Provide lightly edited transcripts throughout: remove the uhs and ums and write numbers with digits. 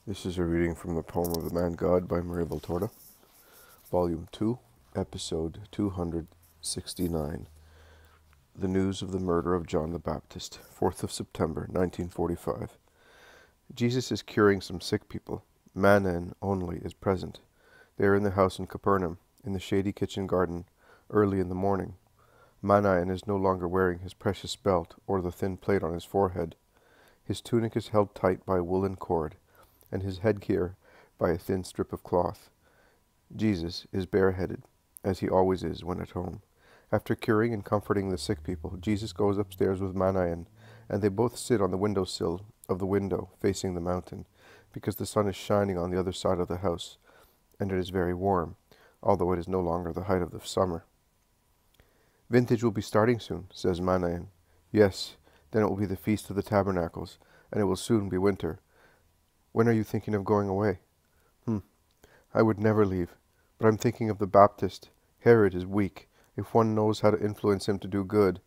This is a reading from the poem of the Man God by Maria Valtorta, Volume 2, Episode 269. The news of the murder of John the Baptist, 4th of September, 1945. Jesus is curing some sick people. Manan only is present. They are in the house in Capernaum, in the shady kitchen garden, early in the morning. Manaen is no longer wearing his precious belt or the thin plate on his forehead. His tunic is held tight by a woolen cord, and his headgear by a thin strip of cloth. Jesus is bareheaded, as he always is when at home. After curing and comforting the sick people, Jesus goes upstairs with Manaen, and they both sit on the windowsill of the window facing the mountain, because the sun is shining on the other side of the house, and it is very warm, although it is no longer the height of the summer. "Vintage will be starting soon," says Manaen. "Yes, then it will be the Feast of the Tabernacles, and it will soon be winter. When are you thinking of going away?" "I would never leave, but I'm thinking of the Baptist. Herod is weak. If one knows how to influence him to do good,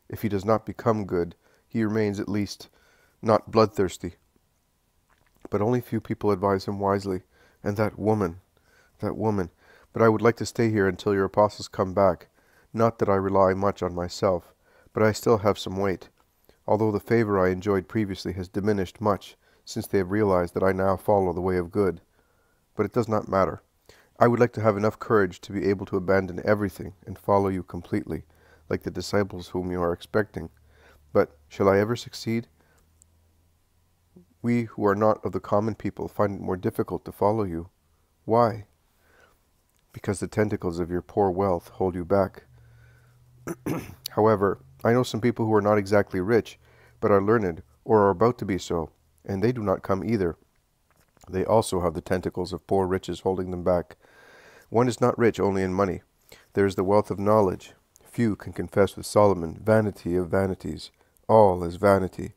if he does not become good, he remains at least not bloodthirsty. But only few people advise him wisely, and that woman. But I would like to stay here until your apostles come back. Not that I rely much on myself, but I still have some weight, although the favor I enjoyed previously has diminished much, since they have realized that I now follow the way of good. But it does not matter. I would like to have enough courage to be able to abandon everything and follow you completely, like the disciples whom you are expecting. But shall I ever succeed? We who are not of the common people find it more difficult to follow you. Why? Because the tentacles of your poor wealth hold you back. However, I know some people who are not exactly rich, but are learned, or are about to be so, and they do not come either. They also have the tentacles of poor riches holding them back. One is not rich only in money. There is the wealth of knowledge. Few can confess with Solomon, vanity of vanities. All is vanity.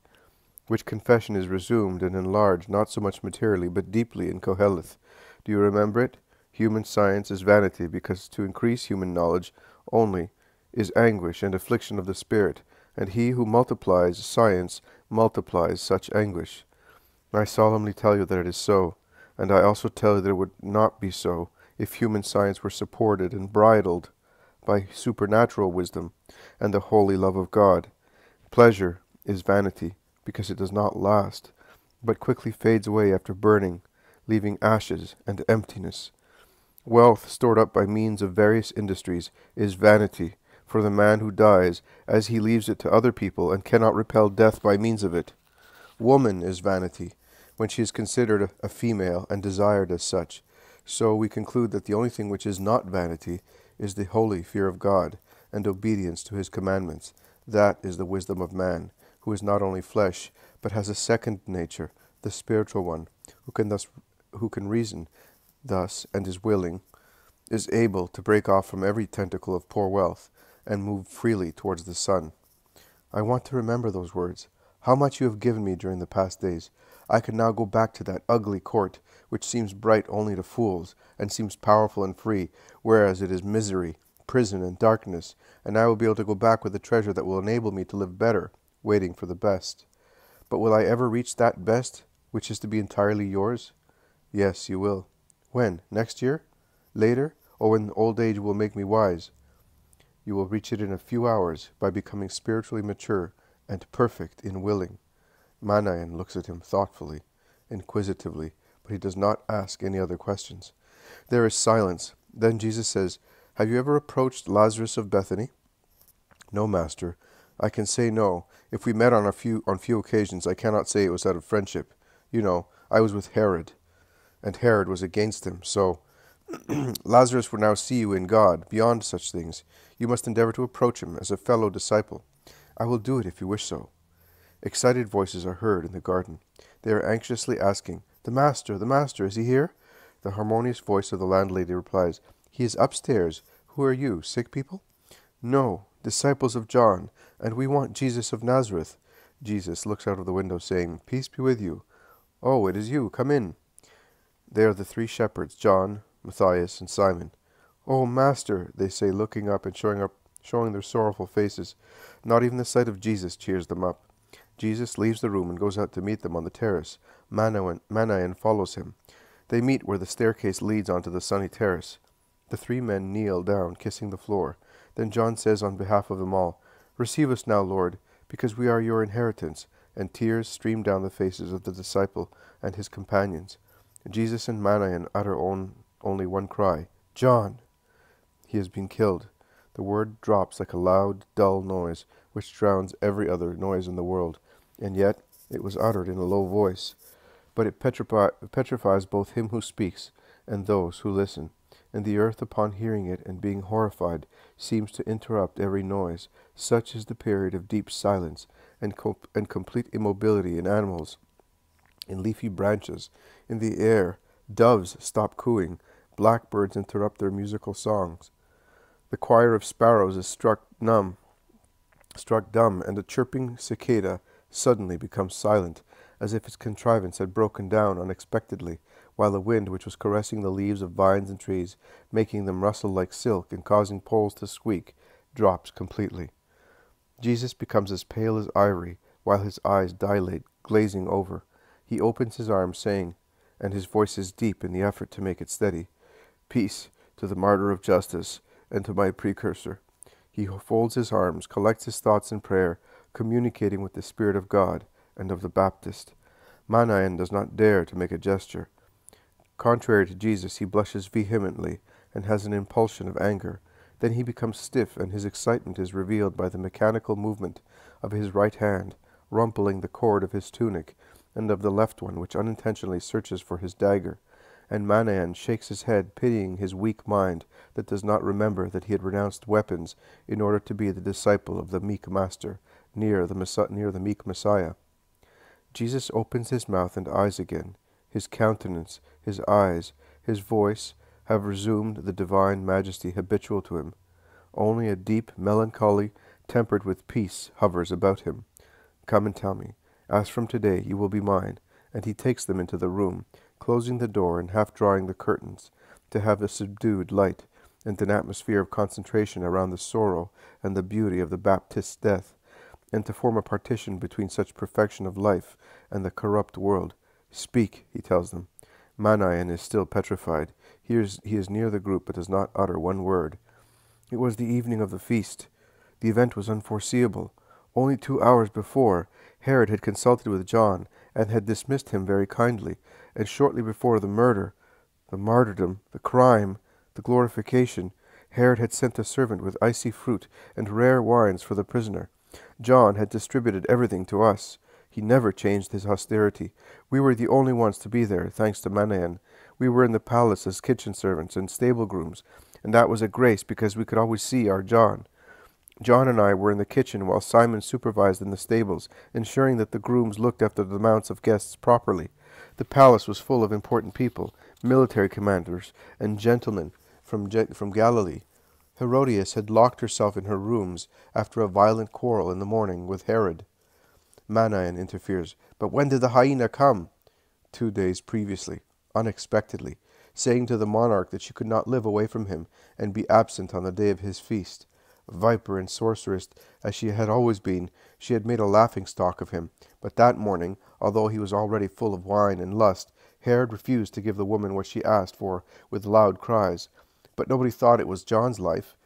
Which confession is resumed and enlarged not so much materially, but deeply in Koheleth. Do you remember it? Human science is vanity, because to increase human knowledge only is anguish and affliction of the spirit, and he who multiplies science multiplies such anguish. I solemnly tell you that it is so, and I also tell you that it would not be so if human science were supported and bridled by supernatural wisdom and the holy love of God. Pleasure is vanity, because it does not last, but quickly fades away after burning, leaving ashes and emptiness. Wealth stored up by means of various industries is vanity for the man who dies, as he leaves it to other people and cannot repel death by means of it. Woman is vanity, when she is considered a female and desired as such. So we conclude that the only thing which is not vanity is the holy fear of God and obedience to his commandments. That is the wisdom of man, who is not only flesh, but has a second nature, the spiritual one, who can reason thus and is willing, is able to break off from every tentacle of poor wealth and move freely towards the sun. I want to remember those words. How much you have given me during the past days. I can now go back to that ugly court, which seems bright only to fools, and seems powerful and free, whereas it is misery, prison, and darkness, and I will be able to go back with a treasure that will enable me to live better, waiting for the best. But will I ever reach that best, which is to be entirely yours? Yes, you will. When? Next year? Later? Or when old age will make me wise? You will reach it in a few hours by becoming spiritually mature and perfect in willing. Manaen looks at him thoughtfully, inquisitively, but he does not ask any other questions. There is silence. Then Jesus says, "Have you ever approached Lazarus of Bethany?" "No, Master. I can say no. If we met on few occasions, I cannot say it was out of friendship. You know, I was with Herod, and Herod was against him, so Lazarus will now see you in God, beyond such things. You must endeavor to approach him as a fellow disciple." "I will do it if you wish so." Excited voices are heard in the garden. They are anxiously asking, the master, is he here?" The harmonious voice of the landlady replies, "He is upstairs. Who are you, sick people?" "No, disciples of John, and we want Jesus of Nazareth." Jesus looks out of the window, saying, "Peace be with you." "Oh, it is you. Come in." They are the three shepherds, John, Matthias, and Simon. "Oh, Master," they say, looking up and showing their sorrowful faces. Not even the sight of Jesus cheers them up. Jesus leaves the room and goes out to meet them on the terrace. Manaen follows him. They meet where the staircase leads onto the sunny terrace. The three men kneel down, kissing the floor. Then John says on behalf of them all, "Receive us now, Lord, because we are your inheritance." And tears stream down the faces of the disciple and his companions. Jesus and Manaen utter only one cry, "John!" He has been killed. The word drops like a loud, dull noise, which drowns every other noise in the world, and yet it was uttered in a low voice. But it petrifies both him who speaks and those who listen, and the earth upon hearing it and being horrified seems to interrupt every noise. Such is the period of deep silence and complete immobility in animals, in leafy branches, in the air. Doves stop cooing, blackbirds interrupt their musical songs. The choir of sparrows is struck dumb, and the chirping cicada suddenly becomes silent, as if its contrivance had broken down unexpectedly, while the wind, which was caressing the leaves of vines and trees, making them rustle like silk and causing poles to squeak, drops completely. Jesus becomes as pale as ivory, while his eyes dilate, glazing over. He opens his arms, saying, and his voice is deep in the effort to make it steady, "Peace to the martyr of justice, and to my precursor." He folds his arms, collects his thoughts in prayer, communicating with the Spirit of God and of the Baptist. Manaen does not dare to make a gesture. Contrary to Jesus, he blushes vehemently and has an impulsion of anger. Then he becomes stiff, and his excitement is revealed by the mechanical movement of his right hand, rumpling the cord of his tunic, and of the left one, which unintentionally searches for his dagger. And Manaen shakes his head, pitying his weak mind that does not remember that he had renounced weapons in order to be the disciple of the meek Master, near the meek Messiah. Jesus opens his mouth and eyes again. His countenance, his eyes, his voice have resumed the divine majesty habitual to him. Only a deep melancholy, tempered with peace, hovers about him. "Come and tell me. As from today you will be mine." And he takes them into the room, closing the door and half drawing the curtains, to have a subdued light and an atmosphere of concentration around the sorrow and the beauty of the Baptist's death, and to form a partition between such perfection of life and the corrupt world. "Speak," he tells them. Manaen is still petrified. He is near the group, but does not utter one word. It was the evening of the feast. The event was unforeseeable. Only 2 hours before, Herod had consulted with John, and had dismissed him very kindly, and shortly before the murder, the martyrdom, the crime, the glorification, Herod had sent a servant with icy fruit and rare wines for the prisoner. John had distributed everything to us. He never changed his austerity. We were the only ones to be there, thanks to Manaen. We were in the palace as kitchen servants and stable grooms, and that was a grace because we could always see our John. John and I were in the kitchen while Simon supervised in the stables, ensuring that the grooms looked after the mounts of guests properly. The palace was full of important people, military commanders, and gentlemen from Galilee. Herodias had locked herself in her rooms after a violent quarrel in the morning with Herod. Manaen interferes. "But when did the hyena come?" 2 days previously, unexpectedly, saying to the monarch that she could not live away from him and be absent on the day of his feast. Viper and sorceress as she had always been, she had made a laughing-stock of him. But that morning, although he was already full of wine and lust, Herod refused to give the woman what she asked for with loud cries. But nobody thought it was John's life.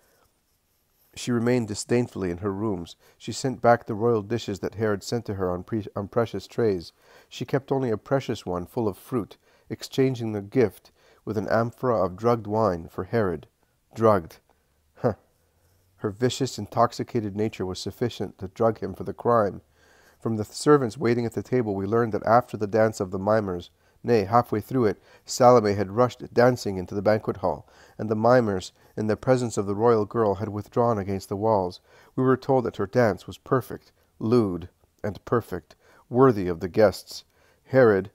She remained disdainfully in her rooms. She sent back the royal dishes that Herod sent to her on precious trays. She kept only a precious one full of fruit, exchanging the gift with an amphora of drugged wine for Herod. Drugged. Her vicious, intoxicated nature was sufficient to drug him for the crime. From the servants waiting at the table we learned that after the dance of the mimers, nay, halfway through it, Salome had rushed dancing into the banquet hall, and the mimers, in the presence of the royal girl, had withdrawn against the walls. We were told that her dance was perfect, lewd, and perfect, worthy of the guests. Herod,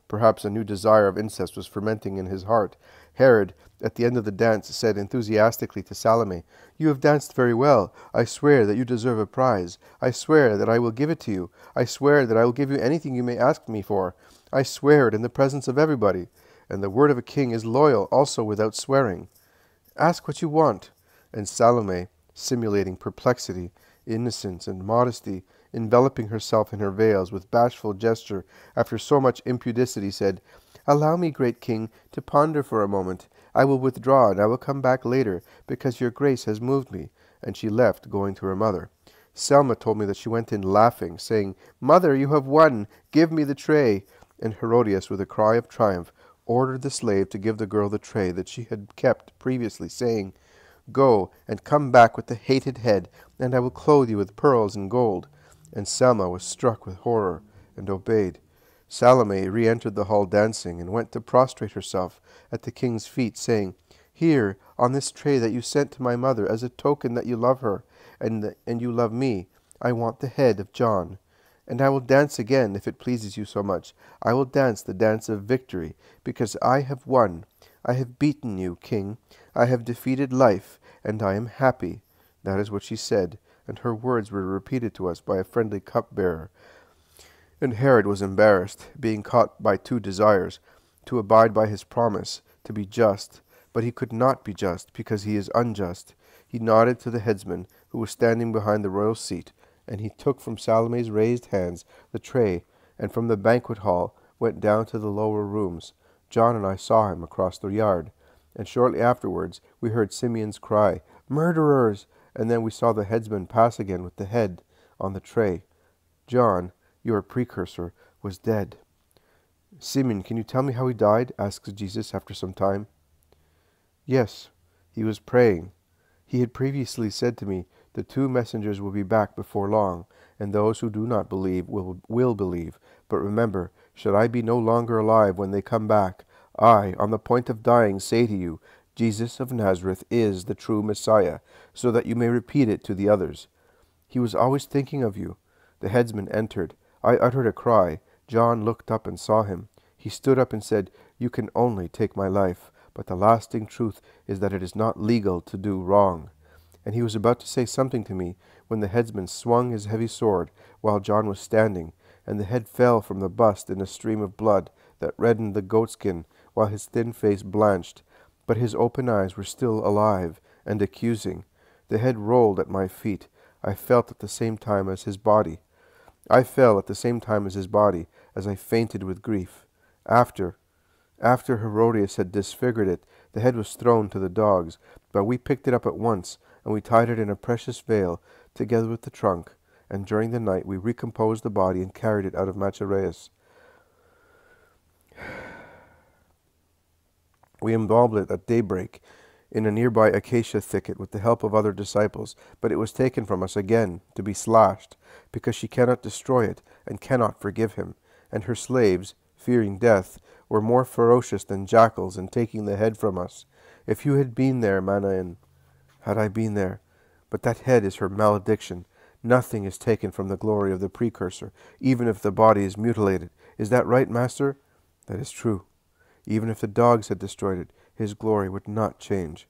perhaps a new desire of incest was fermenting in his heart. Herod, at the end of the dance, said enthusiastically to Salome, "You have danced very well. I swear that you deserve a prize. I swear that I will give it to you. I swear that I will give you anything you may ask me for. I swear it in the presence of everybody. And the word of a king is loyal also without swearing. Ask what you want." And Salome, simulating perplexity, innocence, and modesty, enveloping herself in her veils with bashful gesture, after so much impudicity, said, "Allow me, great king, to ponder for a moment. I will withdraw, and I will come back later, because your grace has moved me." And she left, going to her mother. Selma told me that she went in laughing, saying, "Mother, you have won. Give me the tray." And Herodias, with a cry of triumph, ordered the slave to give the girl the tray that she had kept previously, saying, "Go, and come back with the hated head, and I will clothe you with pearls and gold." And Selma was struck with horror, and obeyed. Salome re-entered the hall dancing, and went to prostrate herself at the king's feet, saying, "Here, on this tray that you sent to my mother, as a token that you love her, and you love me, I want the head of John. And I will dance again, if it pleases you so much. I will dance the dance of victory, because I have won. I have beaten you, king. I have defeated life, and I am happy." That is what she said, and her words were repeated to us by a friendly cupbearer. And Herod was embarrassed, being caught by two desires, to abide by his promise, to be just, but he could not be just, because he is unjust. He nodded to the headsman, who was standing behind the royal seat, and he took from Salome's raised hands the tray, and from the banquet hall went down to the lower rooms. John and I saw him across the yard, and shortly afterwards we heard Simeon's cry, "Murderers!" And then we saw the headsman pass again with the head on the tray. John, your precursor, was dead. "Simeon, can you tell me how he died?" asked Jesus after some time. "Yes, he was praying. He had previously said to me, 'The two messengers will be back before long, and those who do not believe will believe. But remember, should I be no longer alive when they come back, I, on the point of dying, say to you, Jesus of Nazareth is the true Messiah, so that you may repeat it to the others.' He was always thinking of you." The headsman entered. I uttered a cry. John looked up and saw him. He stood up and said, "You can only take my life, but the lasting truth is that it is not legal to do wrong." And he was about to say something to me, when the headsman swung his heavy sword while John was standing, and the head fell from the bust in a stream of blood that reddened the goatskin, while his thin face blanched. But his open eyes were still alive and accusing. The head rolled at my feet. I fell at the same time as his body, as I fainted with grief. After Herodias had disfigured it, the head was thrown to the dogs, but we picked it up at once, and we tied it in a precious veil, together with the trunk, and during the night we recomposed the body and carried it out of Machaerus. We embalmed it at daybreak in a nearby acacia thicket with the help of other disciples, but it was taken from us again to be slashed, because she cannot destroy it and cannot forgive him. And her slaves, fearing death, were more ferocious than jackals in taking the head from us. If you had been there, Manaen, had I been there. But that head is her malediction. Nothing is taken from the glory of the precursor, even if the body is mutilated. Is that right, Master? That is true. Even if the dogs had destroyed it, his glory would not change.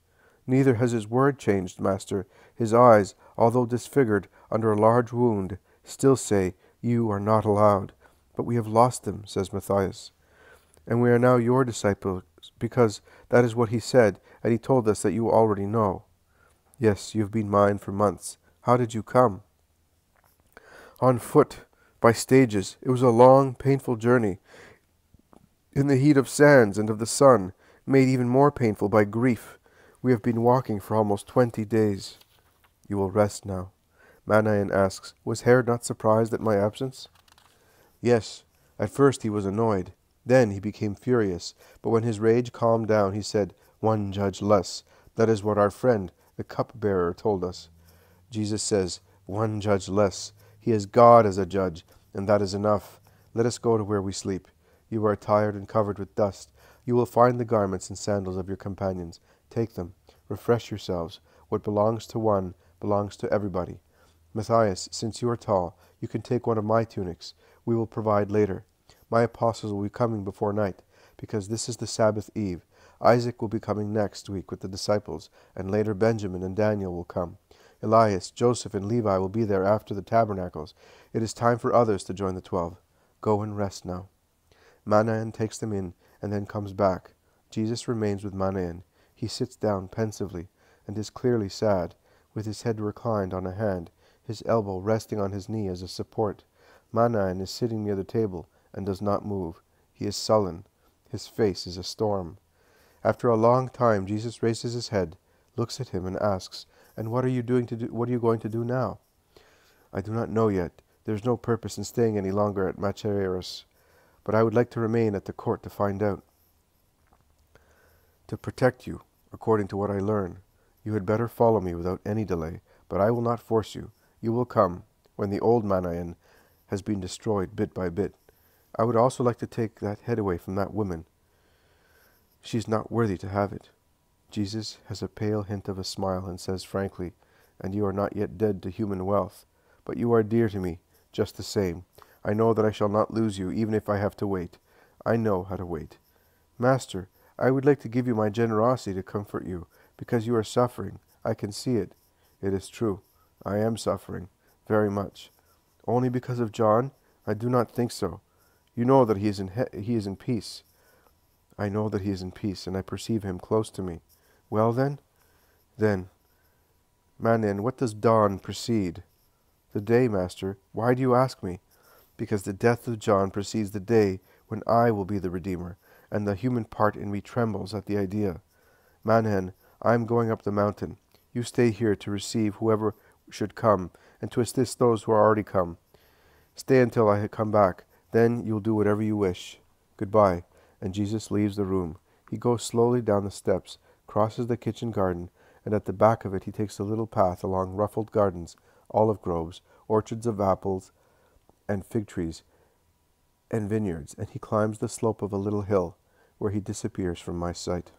Neither has his word changed, Master. His eyes, although disfigured under a large wound, still say, 'You are not allowed.' But we have lost them," says Matthias. "And we are now your disciples, because that is what he said, and he told us that you already know." "Yes, you have been mine for months. How did you come?" "On foot, by stages. It was a long, painful journey, in the heat of sands and of the sun, made even more painful by grief. We have been walking for almost 20 days. "You will rest now." Manaen asks, "Was Herod not surprised at my absence?" "Yes, at first he was annoyed. Then he became furious. But when his rage calmed down, he said, 'One judge less.' That is what our friend, the cupbearer, told us. Jesus says, 'One judge less.' He has God as a judge, and that is enough. Let us go to where we sleep. You are tired and covered with dust. You will find the garments and sandals of your companions. Take them. Refresh yourselves. What belongs to one belongs to everybody. Matthias, since you are tall, you can take one of my tunics. We will provide later. My apostles will be coming before night, because this is the Sabbath eve. Isaac will be coming next week with the disciples, and later Benjamin and Daniel will come. Elias, Joseph, and Levi will be there after the tabernacles. It is time for others to join the 12. Go and rest now." Manaen takes them in, and then comes back. Jesus remains with Manaen. He sits down pensively, and is clearly sad, with his head reclined on a hand. his elbow resting on his knee as a support. Manaen is sitting near the table and does not move. He is sullen. His face is a storm. After a long time, Jesus raises his head, looks at him, and asks, "And what are you going to do now?" "I do not know yet. There is no purpose in staying any longer at Machaerus, but I would like to remain at the court to find out. To protect you, according to what I learn. You had better follow me without any delay, but I will not force you. You will come, when the old Manaen has been destroyed bit by bit. I would also like to take that head away from that woman. She is not worthy to have it." Jesus has a pale hint of a smile and says frankly, "And you are not yet dead to human wealth, but you are dear to me, just the same. I know that I shall not lose you, even if I have to wait. I know how to wait. Master, I would like to give you my generosity to comfort you, because you are suffering. I can see it. It is true. I am suffering, very much. Only because of John? I do not think so. You know that he is in peace. I know that he is in peace, and I perceive him close to me. Well then? Manan, what does dawn precede? The day, Master. Why do you ask me? Because the death of John precedes the day when I will be the Redeemer, and the human part in me trembles at the idea. Manan, I am going up the mountain. You stay here to receive whoever should come, and to assist those who are already come. Stay until I come back. Then you'll do whatever you wish. Goodbye." And Jesus leaves the room. He goes slowly down the steps, crosses the kitchen garden, and at the back of it he takes a little path along ruffled gardens, olive groves, orchards of apples and fig trees, and vineyards, and he climbs the slope of a little hill, where he disappears from my sight.